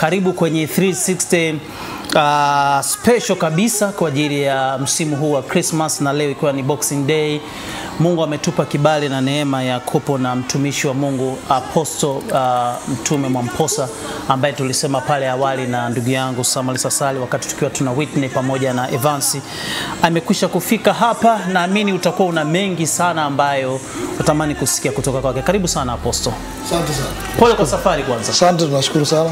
Karibu kwenye 360 special kabisa kwa ajili ya msimu huu wa Christmas, na leo ikiwa ni Boxing Day. Mungu ametupa kibali na neema ya kupo na mtumishi wa Mungu Apostle Mtume Mwamposa, ambaye tulisema pale awali na ndugu yangu Samuel Sasali wakati tukiwa tuna Whitney pamoja na Evansi. Amekwisha kufika hapa, naamini utakuwa una mengi sana ambayo utamani kusikia kutoka kwake. Karibu sana Apostle. Asante sana. Pole kwa safari kwanza. Asante, tunashukuru sana.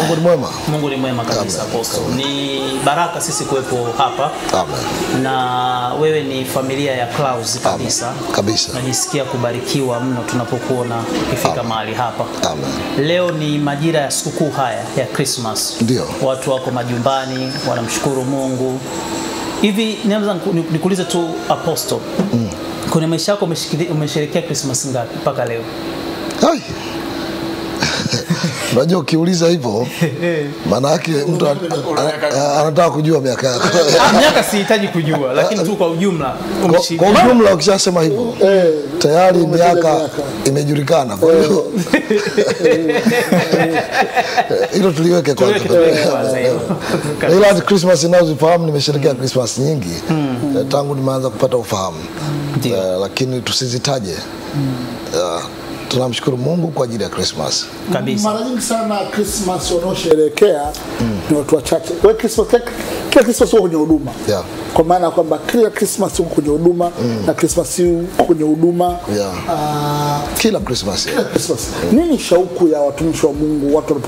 Mungu ni mwema. Mungu ni mwema kabisa Apostle. Ni baraka sisi kuwepo hapa. Amen. Na wewe ni familia ya Clouds kabisa. Amen. Kabisa. Najisikia kubarikiwa mno tunapokuona ukifika mahali hapa. Amen. Leo ni majira ya sikukuu haya ya Christmas. Ndio. Watu wako majumbani wanamshukuru Mungu. Hivi nianza nikuulize tu Apostle. Kwenye maisha yako umesherehekea Christmas ngapi mpaka leo? Hai. Unajua ukiuliza hivyo maana yake mtu anataka kujua miaka yako. Miaka sihitaji kujua, lakini tu kwa ujumla kwa ujumla ukishasema hivyo tayari miaka imejulikana. Kwa hiyo hilo tuliweke kwanza. Ila Christmas ninazofahamu, nimesherehekea Christmas nyingi tangu nimeanza kupata ufahamu, lakini tusizitaje. Tunamshukuru Mungu kwa ajili ya Christmas. Kabisa. Mara nyingi sana Christmas wanaosherehekea ni watu wachache. Kwa Christmas, kila Christmas uko kwenye huduma. Yeah. Kwa maana kwamba kila Christmas uko kwenye huduma na Christmas uko kwenye huduma. Yeah. Kila Christmas. Kila Christmas. Nini shauku ya watumishi wa Mungu, watu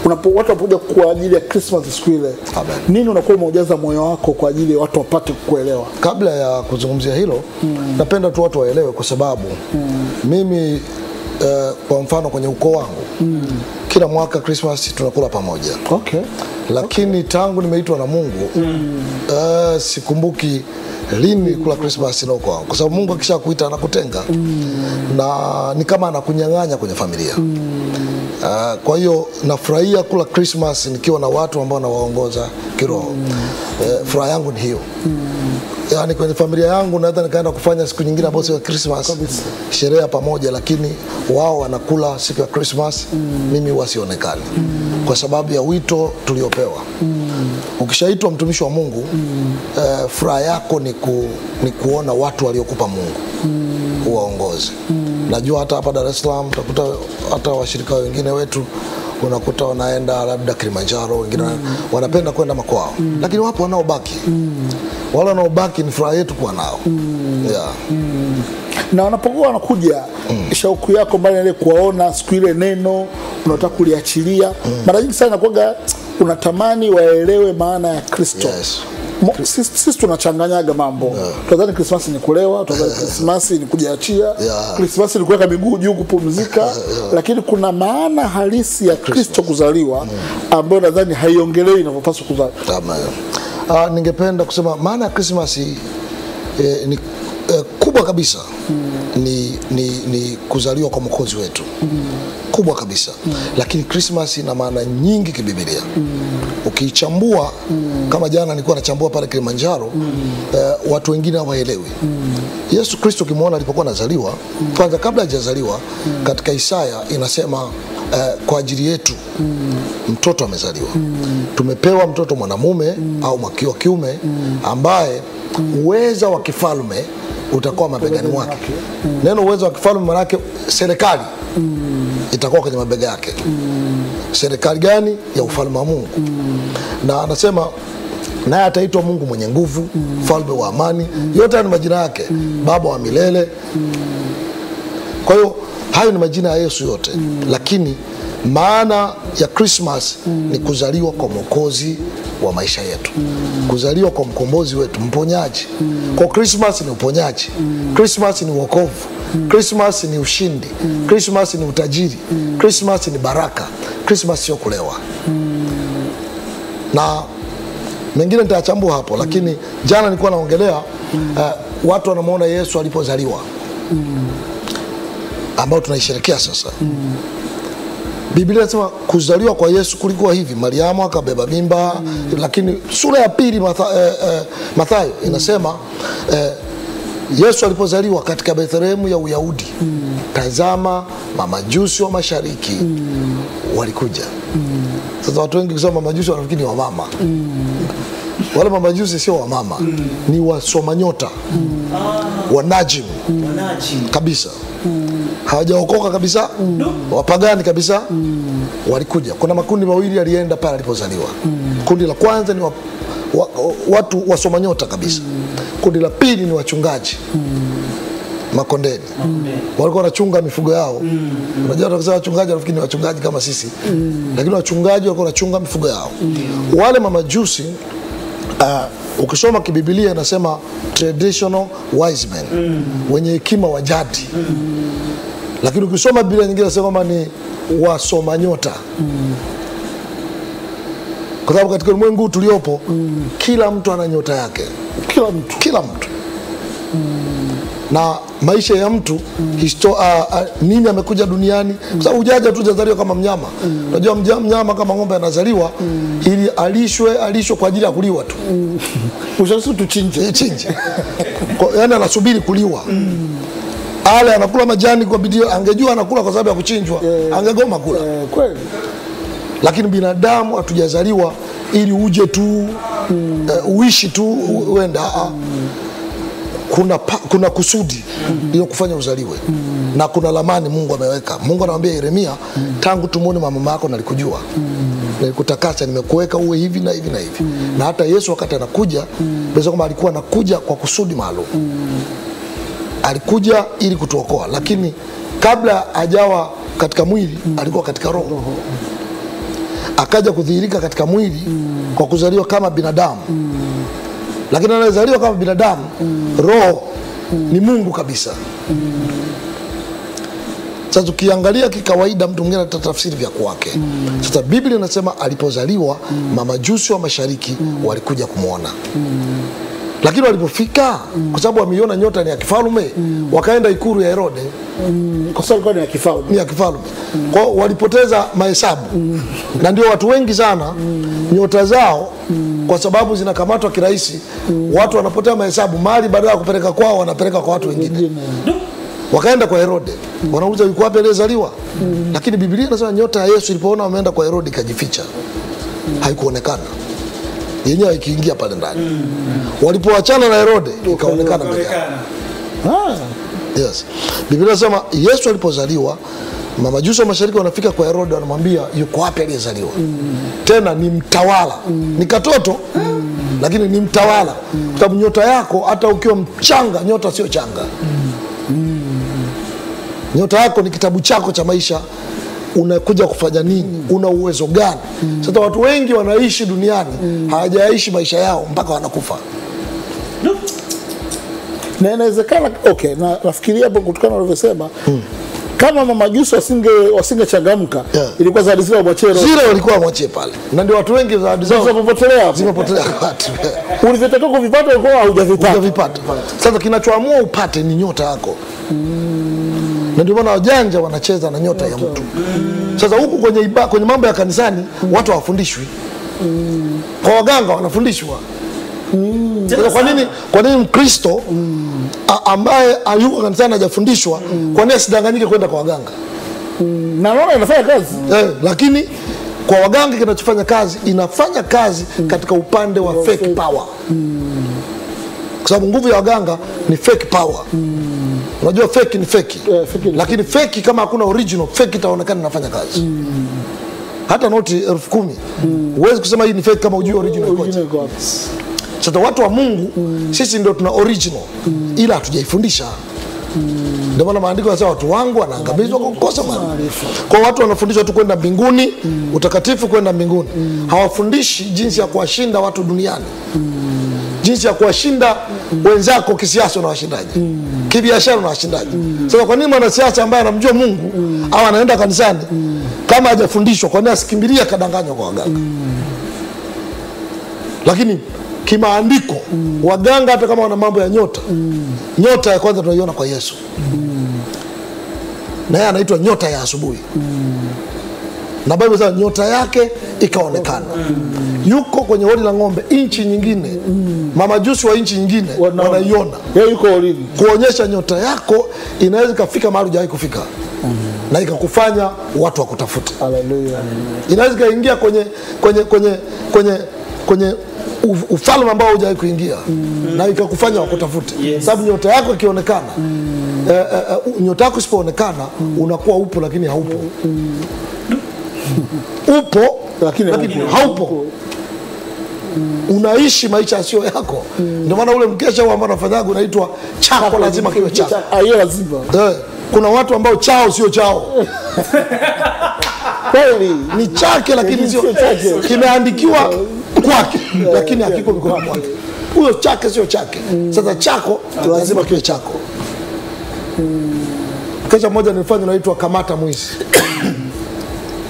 wanapokuja kwa ajili ya Christmas siku ile? Amen. Nini unakuwa umeujaza moyo wako kwa ajili ya watu wapate kuelewa? Kabla ya kuzungumzia hilo, napenda tu watu waelewe kwa sababu mimi kwa mfano kwenye ukoo wangu kila mwaka Christmas tunakula pamoja. Okay. Lakini tangu nimeitwa na Mungu sikumbuki lini kula Christmas na ukoo wangu, kwa sababu Mungu akishakuita anakutenga na ni kama anakunyang'anya kwenye familia. Kwa hiyo nafurahia kula Christmas nikiwa na watu ambao nawaongoza kiroho. Furaha yangu ni hiyo. Yani kwenye familia yangu naweza nikaenda kufanya siku nyingine ambayo sio Christmas, sherehe pamoja, lakini wao wanakula siku ya Christmas, mimi wasionekane kwa sababu ya wito tuliopewa. Ukishaitwa mtumishi wa Mungu, furaha yako ni kuona watu waliokupa Mungu uwaongoze. Najua hata hapa Dar es Salaam utakuta hata washirika wengine wetu unakuta wanaenda labda Kilimanjaro, wengine wanapenda kwenda makwao, lakini wapo wanaobaki. Wale wanaobaki ni furaha yetu kuwa nao. Yeah. Na wanapokuwa wanakuja, shauku yako mbali ile kuwaona siku ile neno unataka kuliachilia. Mara nyingi sana inakuwa unatamani waelewe maana ya Kristo. Yes. Sisi tunachanganyaga mambo. Tunadhani Christmas ni kulewa, tunadhani Christmas ni kujiachia, Christmas ni kuweka miguu juu kupumzika, lakini kuna maana halisi ya Kristo kuzaliwa ambayo nadhani haiongelewi inavyopaswa kuzaliwa. Amen. Ningependa kusema maana ya Christmas ni kubwa kabisa. Ni kuzaliwa kwa Mwokozi wetu. Kubwa kabisa. Lakini Christmas ina maana nyingi kibiblia. Ukichambua kama jana nilikuwa nachambua pale Kilimanjaro, watu wengine hawaelewi. Yesu Kristo kimuona alipokuwa anazaliwa, kwanza kabla hajazaliwa, katika Isaya inasema kwa ajili yetu mtoto amezaliwa. Tumepewa mtoto mwanamume au wa kiume ambaye uweza wa kifalme utakuwa mabegani mwake. Neno uwezo wa kifalme maana yake serikali itakuwa kwenye mabega yake. Serikali gani? Ya ufalme wa Mungu. Na anasema naye ataitwa Mungu mwenye nguvu, mfalme wa amani. Yote ni majina yake. Baba wa milele. Kwa hiyo hayo ni majina ya Yesu yote. Lakini maana ya Christmas ni kuzaliwa kwa Mwokozi wa maisha yetu. Kuzaliwa kwa mkombozi wetu, mponyaji. Kwa Christmas ni uponyaji. Christmas ni wokovu. Christmas ni ushindi. Christmas ni utajiri. Christmas ni baraka. Christmas sio kulewa. Na mengine nitachambua hapo, lakini jana nilikuwa naongelea watu wanamuona Yesu alipozaliwa, ambao tunaisherehekea sasa. Biblia inasema kuzaliwa kwa Yesu kulikuwa hivi: Mariamu akabeba mimba. Lakini sura ya pili Mathayo inasema Yesu alipozaliwa katika Bethlehemu ya Uyahudi, tazama mamajusi wa mashariki walikuja Sasa watu wengi kusema mamajusi wanafikiri ni wamama. Wale mamajusi sio wamama, ni wasoma nyota. Wanajim kabisa. Hawajaokoka kabisa. Wapagani kabisa. Walikuja. Kuna makundi mawili yalienda pale alipozaliwa. Kundi la kwanza ni watu wasoma nyota kabisa. Kundi la pili ni wachungaji. Makondeni. Walikuwa wanachunga mifugo yao. Unajua tukisema wachungaji wanafikiri ni wachungaji kama sisi. Lakini wachungaji walikuwa wanachunga mifugo yao. Wale mamajusi ukisoma kibiblia inasema traditional wise men, wenye hekima wa jadi. Lakini ukisoma Biblia nyingine inasema kama ni wasoma nyota. Kwa sababu katika ulimwengu tuliopo kila mtu ana nyota yake. Kila mtu. Na maisha ya mtu nini amekuja duniani, kwa sababu hujaja tu hujazaliwa kama mnyama. Unajua mnyama kama ng'ombe anazaliwa ili alishwe kwa ajili ya kuliwa tu. Ushasu tuchinje. Yaani anasubiri kuliwa. Ale anakula majani kwa bidii, angejua anakula kwa sababu ya kuchinjwa, angegoma kula. Kweli. Lakini binadamu hatujazaliwa ili uje tu uishi tu uenda. Kuna kusudi ili kufanya uzaliwe. Na kuna lamani Mungu ameweka. Mungu anamwambia Yeremia, tangu tumboni mwa mama yako nalikujua. Nilikutakasa, nimekuweka uwe hivi na hivi na hivi. Na hata Yesu wakati anakuja, basi kama alikuwa anakuja kwa kusudi maalum. Alikuja ili kutuokoa, lakini kabla hajawa katika mwili alikuwa katika roho. Akaja kudhihirika katika mwili kwa kuzaliwa kama binadamu. Lakini anazaliwa kama binadamu, roho ni Mungu kabisa. Sasa tukiangalia kikawaida mtu mwingine atatafsiri vya kwake. Sasa Biblia inasema alipozaliwa mamajusi wa mashariki walikuja kumuona. Lakini walipofika, kwa sababu wameiona nyota ni ya kifalme, wakaenda ikulu ya Herode. Kwa sababu ni ya kifalme. Ni ya kifalme. Kwa walipoteza mahesabu. Na ndio watu wengi sana nyota zao kwa sababu zinakamatwa kirahisi, watu wanapotea mahesabu, mali badala ya kupeleka kwao wanapeleka kwa watu wengine. Wakaenda kwa Herode. Wanauliza yuko wapi aliyezaliwa? Lakini Biblia inasema nyota ya Yesu ilipoona wameenda kwa Herode ikajificha. Haikuonekana. Yenyewe ikiingia pale ndani. Walipoachana na Herode ikaonekana mbele yao. Yes. Biblia inasema Yesu alipozaliwa mamajusi wa mashariki wanafika kwa Herode, wanamwambia yuko wapi aliyezaliwa? Tena ni mtawala. Ni katoto lakini ni mtawala. Kwa sababu nyota yako hata ukiwa mchanga, nyota sio changa. Nyota yako ni kitabu chako cha maisha. Unakuja kufanya nini? Una uwezo gani? Sasa watu wengi wanaishi duniani hawajaishi maisha yao mpaka wanakufa. Na inawezekana na nafikiria hapo kutokana na ulivyosema kama mamajusi wasingechangamka, ilikuwa zawadi zile wamwachie roho. Zile walikuwa wamwachie pale. Na ndio watu wengi zawadi zao zimepotelea watu. Ulivyotoka kuvipata ulikuwa hujavipata. Sasa kinachoamua upate ni nyota yako. Na ndio maana wajanja wanacheza na nyota ya mtu. Sasa huku kwenye mambo ya kanisani watu hawafundishwi. Kwa waganga wanafundishwa. Kwa nini Mkristo ambaye hayuko kanisani hajafundishwa, kwa nini asidanganyike kwenda kwa waganga? Na roho inafanya kazi. Lakini kwa waganga kinachofanya kazi, inafanya kazi katika upande wa fake power. Kwa sababu nguvu ya waganga ni fake power. Unajua fake ni fake. Lakini fake kama hakuna original, fake itaonekana inafanya kazi. Hata noti 10,000. Huwezi kusema hii ni fake kama hujui original iko. Sasa watu wa Mungu sisi ndio tuna original ila hatujaifundisha. Ndio maana maandiko yanasema watu wangu wanaangamizwa kwa kukosa maarifa. Kwa watu wanafundishwa tu kwenda mbinguni, utakatifu kwenda mbinguni. Hawafundishi jinsi ya kuwashinda watu duniani. Jinsi ya kuwashinda wenzako kisiasa na washindaji. Kibiashara na washindaji. Sasa kwa nini mwanasiasa ambaye anamjua Mungu au anaenda kanisani kama hajafundishwa, kwa nini asikimbilia kadanganywa kwa waganga? Lakini kimaandiko waganga hata kama wana mambo ya nyota, nyota ya kwanza tunaiona kwa Yesu. Na yeye anaitwa nyota ya asubuhi. Na Biblia inasema nyota yake ikaonekana. Yuko kwenye hori la ng'ombe nchi nyingine. Mamajusi wa nchi nyingine wanaiona. Yeye yuko horini. Kuonyesha nyota yako inaweza kufika mahali hujawahi kufika. Na ikakufanya watu wakutafuta. Haleluya. Inaweza kaingia kwenye ufalme ambao hujawahi kuingia. Na ikakufanya wakutafute. Sababu nyota yako ikionekana, nyota yako isipoonekana unakuwa upo lakini haupo. Upo lakini haupo. Unaishi maisha yasiyo yako. Ndio maana ule mkesha huo ambao unafanyaga unaitwa chako lazima kiwe chako. Hiyo lazima. Kuna watu ambao chao sio chao. Kweli ni chake lakini sio chake. Kimeandikiwa kwake lakini hakiko mikononi mwake. Huyo chake sio chake. Sasa chako lazima kiwe chako. Kesha moja nilifanya inaitwa kamata mwizi.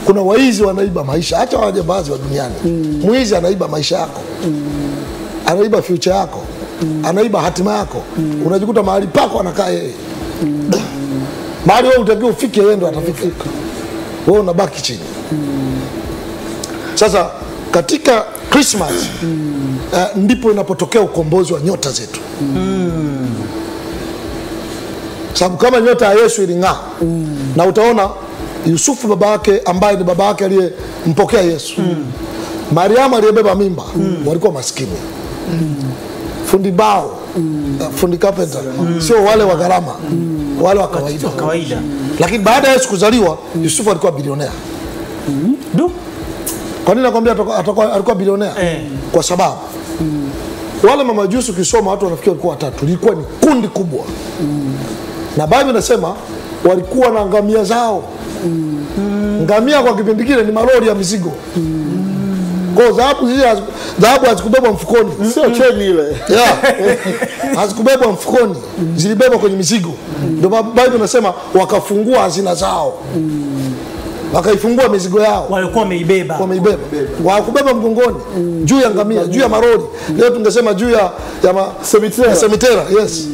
Kuna waizi wanaiba maisha, acha wajambazi wa duniani. Mwizi anaiba maisha yako. Anaiba future yako. Anaiba hatima yako. Unajikuta mahali pako anakaa yeye. Mahali wewe utakiwa ufike yeye ndo atafika. Wewe unabaki chini. Sasa katika Christmas ndipo inapotokea ukombozi wa nyota zetu. Sababu kama nyota ya Yesu iling'aa na utaona Yusufu baba yake ambaye ni baba yake aliyempokea Yesu. Mariamu aliyebeba mimba walikuwa maskini. Fundi bao, fundi carpenter, sio wale wa gharama, wale wa kawaida. Lakini baada ya Yesu kuzaliwa, Yusufu alikuwa bilionea. Kwa nini nakwambia alikuwa bilionea? Kwa sababu wale mamajusi ukisoma watu wanafikiri walikuwa watatu, ilikuwa ni kundi kubwa. Na Biblia inasema walikuwa na ngamia zao. Ngamia kwa kipindi kile ni malori ya mizigo. Kwa dhahabu hazikubebwa mfukoni, sio cheni ile. Hazikubebwa mfukoni, zilibebwa kwenye mizigo. Ndio Biblia inasema wakafungua hazina zao. Wakaifungua mizigo yao. Walikuwa wameibeba. Wakubeba mgongoni, juu ya ngamia, juu ya maroli. Leo tungesema juu ya semitera. Yes.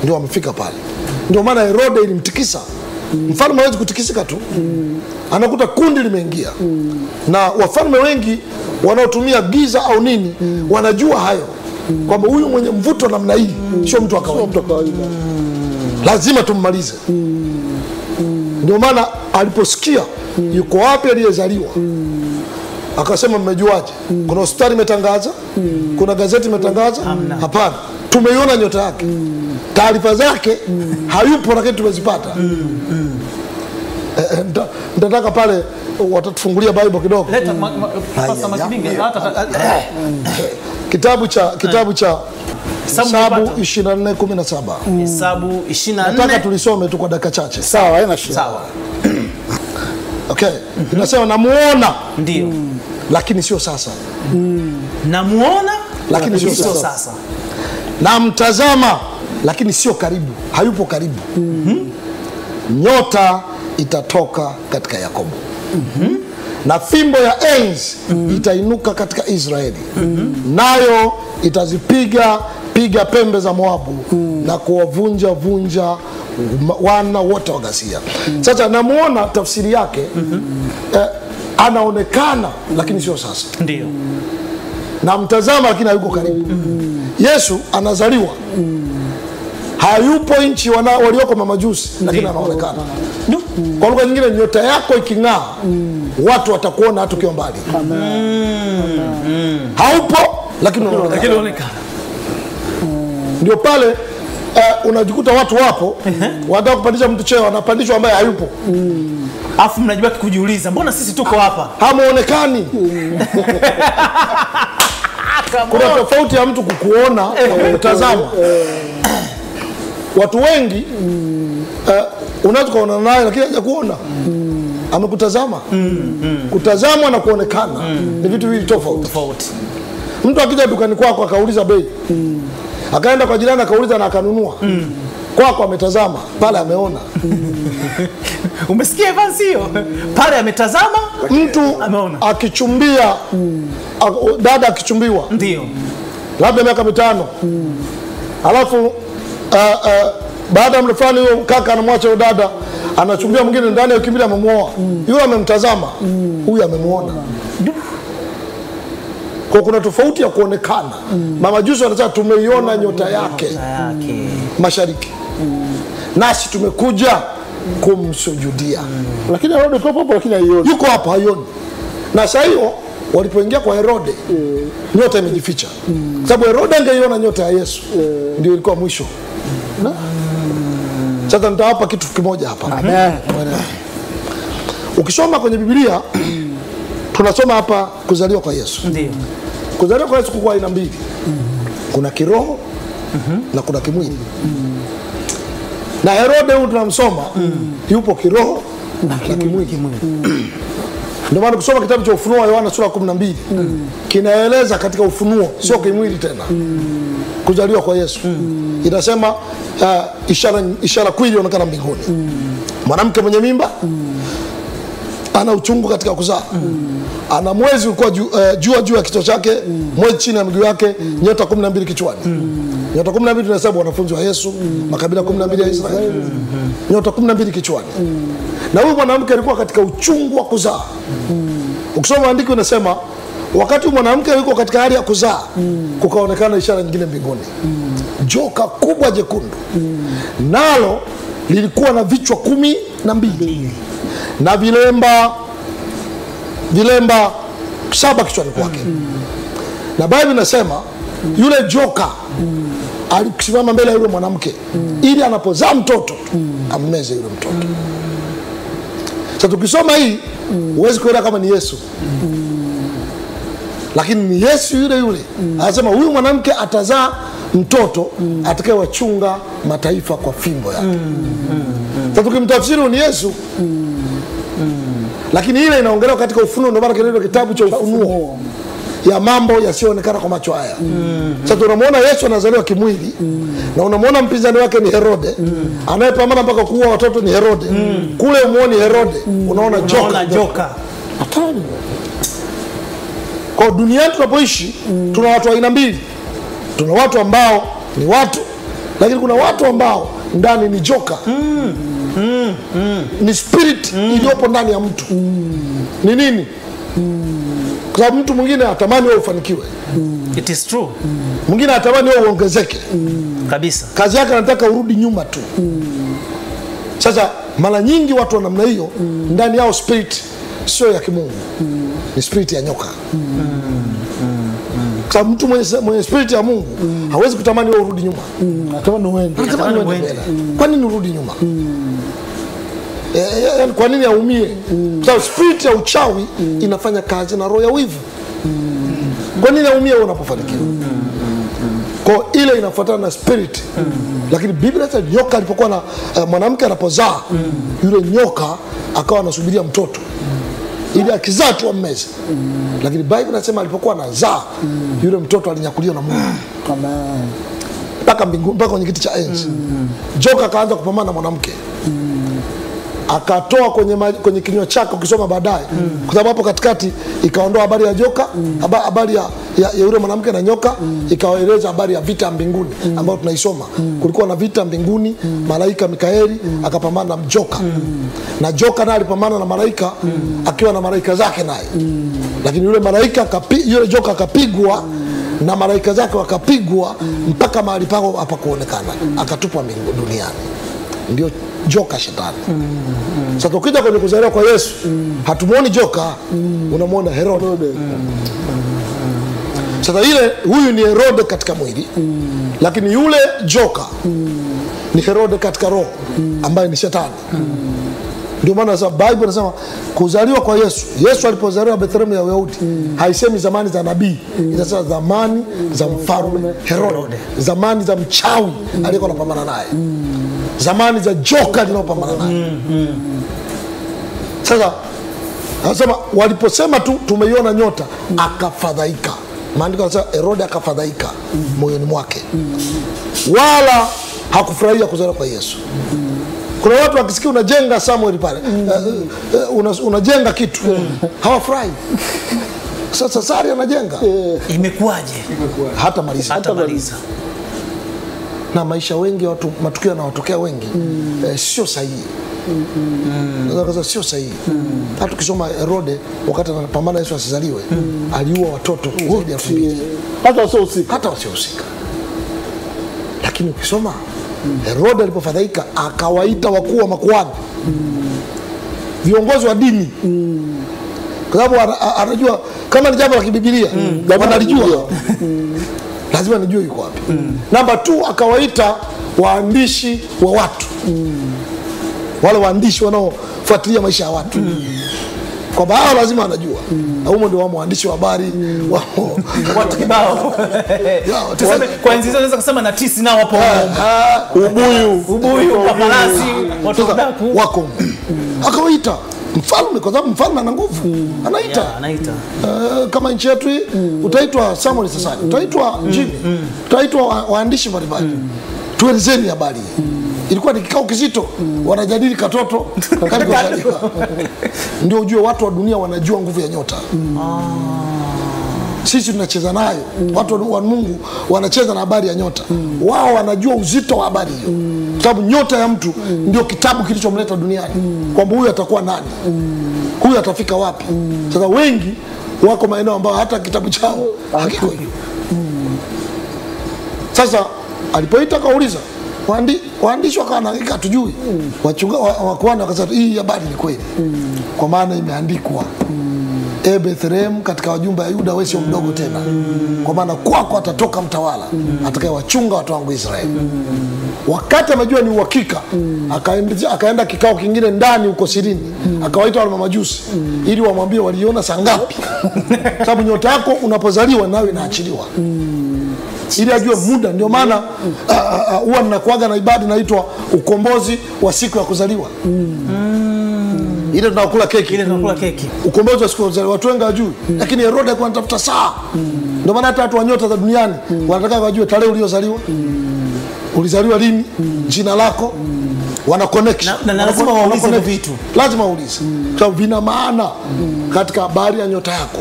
Ndio wamefika pale. Ndio maana Herode ilimtikisa. Mfalme hawezi kutikisika tu. Anakuta kundi limeingia. Na wafalme wengi wanaotumia giza au nini wanajua hayo. Kwamba huyu mwenye mvuto namna hii sio mtu wa kawaida. Lazima tummalize. Ndio maana aliposikia yuko wapi aliyezaliwa, akasema mmejuaje? Kuna hospitali imetangaza? Kuna gazeti imetangaza? Hapana. Tumeiona nyota yake. Taarifa zake hayupo lakini tumezipata. Nitataka pale watatufungulia Bible kidogo. Leta pasta Makibinga. Kitabu cha Hesabu 24:17. Hesabu 24. Nataka tulisome tu kwa dakika chache. Sawa, haina shida. Sawa. Okay. Tunasema namuona. Ndio. Lakini sio sasa. Namuona lakini sio sasa. Namtazama lakini sio karibu. Hayupo karibu. Nyota itatoka katika Yakobo. Na fimbo ya enzi itainuka katika Israeli. Nayo itazipiga pembe za Moabu na kuwavunja wana wote wa Ghasia. Sasa namuona tafsiri yake anaonekana lakini sio sasa. Ndio. Namtazama lakini hayuko karibu. Yesu anazaliwa. Hayupo nchi walioko mamajusi lakini anaonekana. Kwa lugha nyingine nyota yako iking'aa watu watakuona hata ukiwa mbali. Haupo lakini unaonekana. Ndio pale unajikuta watu wapo wanataka kupandisha mtu cheo, anapandishwa ambaye hayupo. Alafu mnajua kujiuliza mbona sisi tuko hapa? Hamuonekani. Kuna tofauti ya mtu kukuona kutazama. Watu wengi unaweza kuona naye lakini hajakuona. Amekutazama. Kutazama na kuonekana ni vitu viwili tofauti. Mtu akija dukani kwako akauliza bei, akaenda kwa jirani akauliza na akanunua, kwako ametazama, pale ameona. Umesikia Evans hiyo? Pale ametazama, mtu ameona. Akichumbia dada akichumbiwa, ndio labda miaka 5, alafu baada ya muda fulani huyo kaka anamwacha huyo dada anachumbia mwingine ndani ya wiki mbili amemuoa. Yule amemtazama, huyu amemuona. Kwa kuna tofauti ya kuonekana. Mama Jusi anasema tumeiona nyota yake mashariki. Nasi tumekuja kumsujudia. Lakini Herode yuko hapo, lakini haioni. Yuko hapo haioni. Na sasa hiyo walipoingia kwa Herode, nyota imejificha. Sababu Herode angeiona nyota ya Yesu, ndio ilikuwa mwisho. Sasa nitawapa kitu kimoja hapa. Amen. Ukisoma kwenye Biblia tunasoma hapa kuzaliwa kwa Yesu. Ndio. Kuzaliwa kwa Yesu kwa aina mbili. Kuna kiroho na kuna kimwili. Na Herode huyu tunamsoma yupo kiroho na kimwili. Ndio maana kusoma kitabu cha Ufunuo wa Yohana sura 12 kinaeleza katika ufunuo, sio kimwili tena. Kuzaliwa kwa Yesu. Inasema ishara kuu ilionekana mbinguni. Mwanamke mwenye mimba ana uchungu katika kuzaa. Ana mwezi ulikuwa juu ya kichwa chake, mwezi chini ya miguu yake, nyota 12 kichwani. Nyota 12 tunahesabu wanafunzi wa Yesu, makabila 12 ya Israeli. Nyota 12 kichwani. Na huyu mwanamke alikuwa katika uchungu wa kuzaa. Ukisoma andiko inasema wakati mwanamke yuko katika hali ya kuzaa, kukaonekana ishara nyingine mbinguni. Joka kubwa jekundu. Nalo lilikuwa na vichwa 12 na vilemba 7 kichwani kwake. Na Biblia inasema yule joka alisimama mbele ya yule mwanamke ili anapozaa mtoto ammeze yule mtoto. Sasa tukisoma hii huwezi kuelewa kama ni Yesu. Lakini ni Yesu yule. Anasema huyu mwanamke atazaa mtoto atakayewachunga mataifa kwa fimbo yake. Sasa tukimtafsiri ni Yesu. Lakini ile inaongelewa katika Ufunuo, ndio maana kinaitwa kitabu cha Ufunuo, ya mambo yasiyoonekana kwa macho haya. Sasa tunamwona Yesu anazaliwa kimwili, na unamwona mpinzani wake ni Herode, anayepambana mpaka kuua watoto ni Herode. Kule umuoni Herode, unaona joka. Hatari. Kwa duniani tunapoishi, tuna watu wa aina mbili. Tuna watu ambao ni watu, lakini kuna watu ambao ndani ni joka. Ni spirit iliyopo ndani ya mtu. Ni nini? Kwa sababu mtu mwingine atamani wewe ufanikiwe. It is true. Mwingine atamani wewe uongezeke. Kabisa. Kazi yake anataka urudi nyuma tu. Sasa mara nyingi watu wa namna hiyo ndani yao spirit sio ya kimungu. Ni spirit ya nyoka. Kwa sababu mtu mwenye spirit ya Mungu hawezi kutamani wewe urudi nyuma. Natamani uende. Kwa nini urudi nyuma? Kwa nini aumie? Kwa sababu spirit ya uchawi inafanya kazi na roho ya wivu. Kwa nini aumie unapofanikiwa? Kwa ile inafuatana na spirit. Lakini Biblia inasema nyoka alipokuwa na mwanamke anapozaa, yule nyoka akawa anasubiria mtoto ili akizaa tu ammeze. Lakini Biblia inasema alipokuwa anazaa, yule mtoto alinyakuliwa na Mungu. Amen. Mpaka mbinguni, mpaka kwenye kiti cha enzi. Joka akaanza kupambana na mwanamke. Akatoa kwenye kinywa chake, ukisoma baadaye. Kwa sababu hapo katikati ikaondoa habari ya joka, habari ya yule mwanamke na nyoka, ikawaeleza habari ya vita mbinguni ambayo tunaisoma. Kulikuwa na vita mbinguni, malaika Mikaeli akapambana na joka. Na joka naye alipambana na malaika akiwa na malaika zake naye. Lakini yule joka akapigwa na malaika zake wakapigwa mpaka mahali pako hapa kuonekana, akatupwa duniani. Ndio joka shetani. Sasa tukija kwenye kuzaliwa kwa Yesu, hatumuoni joka, unamwona Herode. Sasa huyu ni Herode katika mwili, lakini yule joka ni Herode katika roho, ambaye ni shetani. Ndio maana sasa Biblia inasema kuzaliwa kwa Yesu. Yesu alipozaliwa Bethlehem ya Uyahudi, haisemi zamani za nabii, inasema zamani za mfalme Herode, zamani za mchawi aliyekuwa anapambana naye, zamani za joka linalopambana naye. Sasa anasema waliposema tu tumeiona nyota, akafadhaika. Maandiko yanasema Herode akafadhaika moyoni mwake, wala hakufurahia kuzaliwa kwa Yesu. Kuna watu wakisikia unajenga Samuel pale, unajenga kitu, hawafurahi. Sasa Sari anajenga, imekuwaje? Hata maliza. Na maisha wengi watu, matukio yanawatokea wengi sio sahihi. Sasa sio sahihi. Hata tukisoma Herode wakati anapambana Yesu asizaliwe, aliua watoto zaidi ya 2000. Hata wasiohusika. Hata wasiohusika. Lakini ukisoma Herode alipofadhaika akawaita wakuu wa makuhani, viongozi wa dini, kwa sababu anajua kama ni jambo la kibibilia, wanalijua. Lazima nijue yuko wapi. Namba 2, akawaita waandishi wa watu, wale waandishi wanaofuatilia maisha ya watu, kwamba hao lazima wanajua. Na humo ndio wamo waandishi wa habari watu kibao. Tuseme kwa enzi hizo naweza kusema na tisi nao hapo. Ubuyu, paparazzi, watu wako. Akawaita mfalme, kwa sababu mfalme ana nguvu, anaita. Kama nchi yetu hii utaitwa Samuel Sasani, utaitwa Jimmy, utaitwa waandishi mbalimbali, tuelezeni habari. Ilikuwa ni kikao kizito, wanajadili katoto kalipozaliwa. Ndio ujue watu wa dunia wanajua nguvu ya nyota. Sisi tunacheza nayo. Watu wa Mungu wanacheza na habari ya nyota. Wao wanajua uzito wa habari hiyo. Sababu nyota ya mtu ndio kitabu kilichomleta duniani. Kwamba huyu atakuwa nani? Huyu atafika wapi? Sasa wengi wako maeneo ambayo hata kitabu chao hakiko hiyo. Sasa alipoita kauliza, waandishi wakawa na hakika tujui. Wachunga wakuana wakasema hii habari ni kweli. Kwa maana imeandikwa, Bethlehem katika wajumbe wa Yuda wewe sio mdogo tena. Kwa maana kwako atatoka mtawala atakayewachunga watu wangu Israeli. Wakati amejua ni uhakika, akaenda kikao kingine ndani huko Sirini, akawaita wale mamajusi ili wamwambie waliona saa ngapi. Sababu nyota yako unapozaliwa nawe inaachiliwa. Ili ajue muda. Ndio maana huwa ninakuaga na ibada inaitwa ukombozi wa siku ya kuzaliwa. Ile tunakula keki. Ukombozi wa siku ya kuzaliwa watu wengi hawajui. Lakini Herode alikuwa anatafuta saa. Ndio maana hata watu wa nyota za duniani wanataka wajue tarehe uliozaliwa. Ulizaliwa lini? Jina lako. Wana connection. Na lazima waulize vitu. Lazima waulize. Sababu vina maana katika habari ya nyota yako.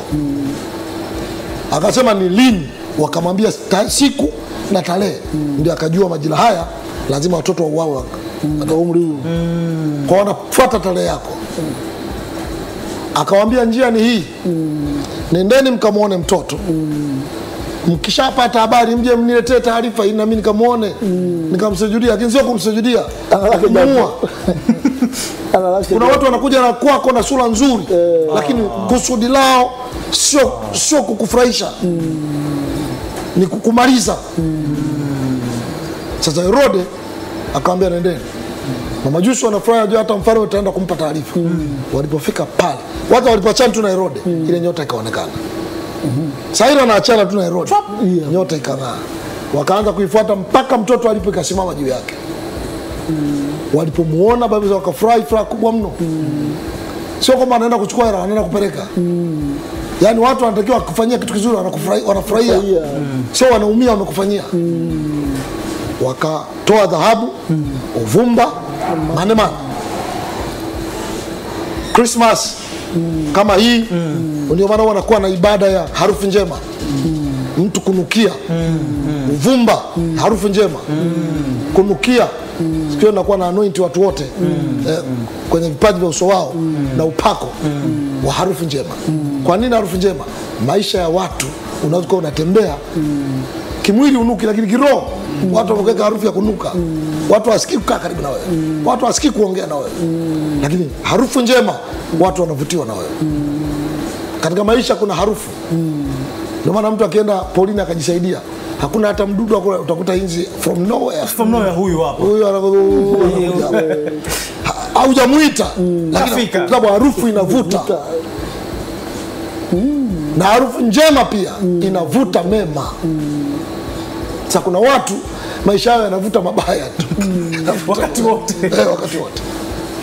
Akasema ni lini? Wakamwambia siku na tarehe. Ndio akajua majira haya lazima watoto wauawe kwa umri huu. Kwa wanafuata tarehe yako. Akawaambia njia ni hii. Nendeni mkamuone mtoto. Mkishapata habari mje mniletee taarifa ili na mimi nikamuone, nikamsujudia. Lakini sio kumsujudia, kumuua. Kuna watu wanakuja na kwako na sura nzuri, lakini kusudi lao sio kukufurahisha. Ni kukumaliza. Sasa Herode akamwambia nendeni. Mamajusi wanafurahi juu hata mfalme utaenda kumpa taarifa. Walipofika pale, watu walipoachana tu na Herode, ile nyota ikaonekana. Saira anaachana tu na Herode, nyota ikang'aa. Wakaanza kuifuata mpaka mtoto alipokasimama juu yake. Walipomuona baba wakafurahi furaha kubwa mno. Sio kama anaenda kuchukua hela, anaenda kupeleka. Yaani watu wanatakiwa kufanyia kitu kizuri, wanafurahia. Sio wanaumia wamekufanyia. Wakatoa dhahabu, uvumba, manemane. Christmas kama hii ndio maana wanakuwa na ibada ya harufu njema. Mtu kunukia, uvumba, harufu njema. Kunukia, sikio nakuwa na anointi watu wote kwenye vipaji vya uso wao na upako wa harufu njema. Kwa nini harufu njema? Maisha ya watu unaweza unatembea kimwili unuki, lakini kiroho watu wameweka harufu ya kunuka. Watu wasikii kukaa karibu na wewe. Watu wasikii kuongea na wewe. Lakini harufu njema watu wanavutiwa na wewe. Katika maisha kuna harufu. Ndio maana mtu akienda polini akajisaidia, hakuna hata mdudu utakuta inzi from nowhere. Huyu hapa. Huyu haujamuita, lakini kwa sababu harufu inavuta. Na harufu njema pia inavuta mema. Sasa kuna watu maisha yao yanavuta mabaya tu. Wakati wote. Wakati wote.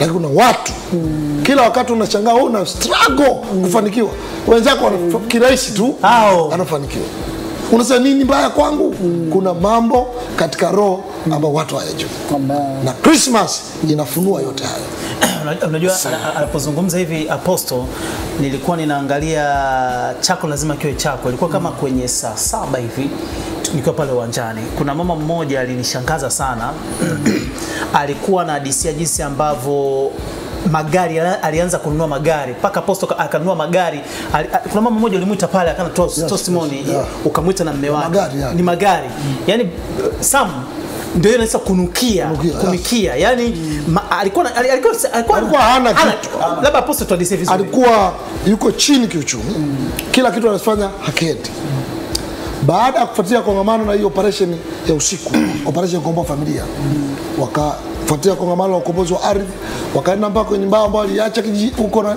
Lakini kuna watu kila wakati unashangaa una struggle kufanikiwa. Wenzako kirahisi tu anafanikiwa. Unasema nini mbaya kwangu? Kuna mambo katika roho ambayo watu hawajui. Na Christmas inafunua yote hayo. Unajua alipozungumza hivi Apostle, nilikuwa ninaangalia chako lazima kiwe chako. Ilikuwa kama kwenye saa 7 hivi nikiwa pale uwanjani. Kuna mama mmoja alinishangaza sana. alikuwa na hadisia jinsi ambavyo magari alianza kununua magari mpaka Apostle akanunua magari. Kuna mama mmoja ulimuita pale akana testimony, ukamuita na mume wake ni magari. Yani Sam ndio inaweza kunukia. Yani alikuwa hana kitu. Labda Apostle tuadise vizuri. Alikuwa yuko chini kiuchumi. Kila kitu anafanya hakendi. Baada ya kufuatia kongamano na hiyo operation ya usiku, operation kuomba familia, wakafuatia kongamano la ukombozi wa ardhi, wakaenda mpaka kwenye mbao ambao aliacha kijiji huko na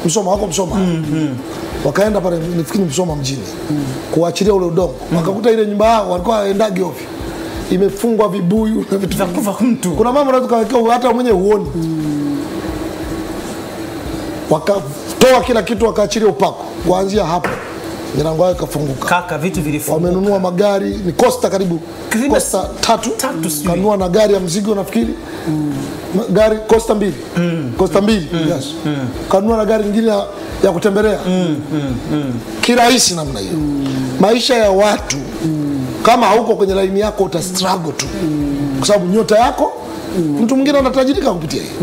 Msoma, wako Msoma. Wakaenda pale nifikiri Msoma mjini. Kuachilia ule udongo. Wakakuta ile nyumba yao walikuwa waendagi ovyo. Imefungwa vibuyu na vitu vya kufa mtu. Kuna mama unaweza kawekea hata mwenye huoni. Wakatoa kila kitu wakaachilia upako. Kuanzia hapo milango yao ikafunguka. Kaka vitu vilifunguka. Wamenunua magari, ni Costa karibu. Costa 3. Kanunua na gari ya mzigo nafikiri. Gari Costa 2. Costa 2. Yes. Kanunua na gari nyingine ya kutembelea. Kirahisi namna hiyo. Maisha ya watu kama hauko kwenye laini yako uta struggle tu. Kwa sababu nyota yako mtu mwingine anatajirika kupitia hiyo.